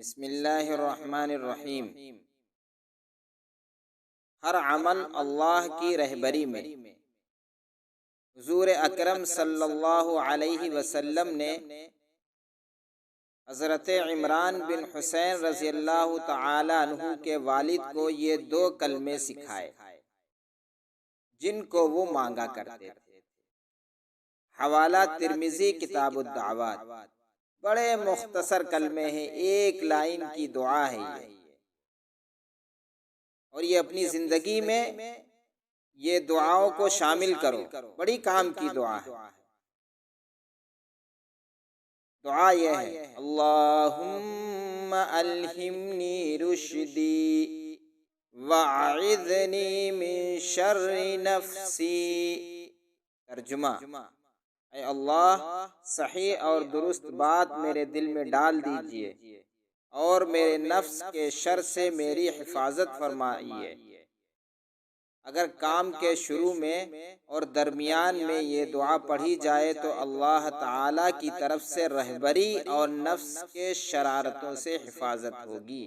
بسم اللہ الرحمن الرحیم۔ ہر عمل اللہ کی رہبری میں۔ حضور اکرم صلی اللہ علیہ وسلم نے حضرت عمران بن حسین رضی اللہ تعالی عنہ کے والد کو یہ 2 کلمے سکھائے جن کو وہ مانگا کرتے تھے۔ حوالہ ترمذی کتاب الدعوات۔ بڑے مختصر کلمے ہیں، 1 لائن کی دعا ہے یہ، اور یہ اپنی زندگی میں یہ دعاؤں کو شامل کرو، بڑی کام کی دعا ہے۔ دعا یہ ہے: اللہم الہمنی رشدی وَأَعِذْنِي من شر نفسی۔ ترجمہ: اے اللہ، صحیح اور درست بات میرے دل میں ڈال دیجئے اور میرے نفس کے شر سے میری حفاظت فرمائیے۔ اگر کام کے شروع میں اور درمیان میں یہ دعا پڑھی جائے تو اللہ تعالی کی طرف سے رہبری اور نفس کے شرارتوں سے حفاظت ہوگی۔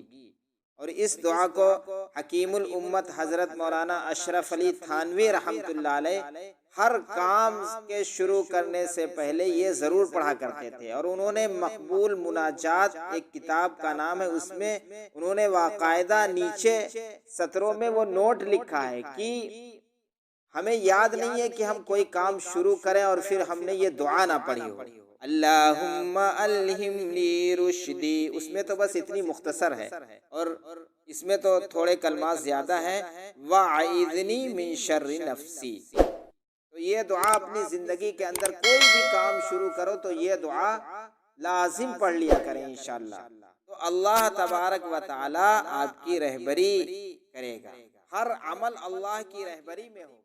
اور اس دعا کو حکیم الامت حضرت مولانا اشرف علی تھانوی رحمۃ اللہ علیہ ہر کام کے شروع کرنے سے پہلے یہ ضرور پڑھا کرتے تھے، اور انہوں نے مقبول مناجات ایک کتاب کا نام ہے، اس میں انہوں نے باقاعدہ نیچے سطروں میں وہ نوٹ لکھا ہے کہ ہمیں یاد نہیں ہے کہ ہم کوئی کام شروع کریں اور پھر ہم نے یہ دعا نہ پڑھی ہو، اللہم الہمنی رشدی۔ اس میں تو بس اتنی مختصر ہے، اور اس میں تو تھوڑے کلمات زیادہ ہیں، وَأَعِذْنِي مِن شَرِّ نَفْسِي۔ تو یہ دعا اپنی زندگی کے اندر کوئی بھی کام شروع کرو تو یہ دعا لازم پڑھ لیا کریں انشاءاللہ، تو اللہ تبارک و تعالی آپ کی رہبری کرے گا۔ ہر عمل اللہ کی رہبری میں ہو۔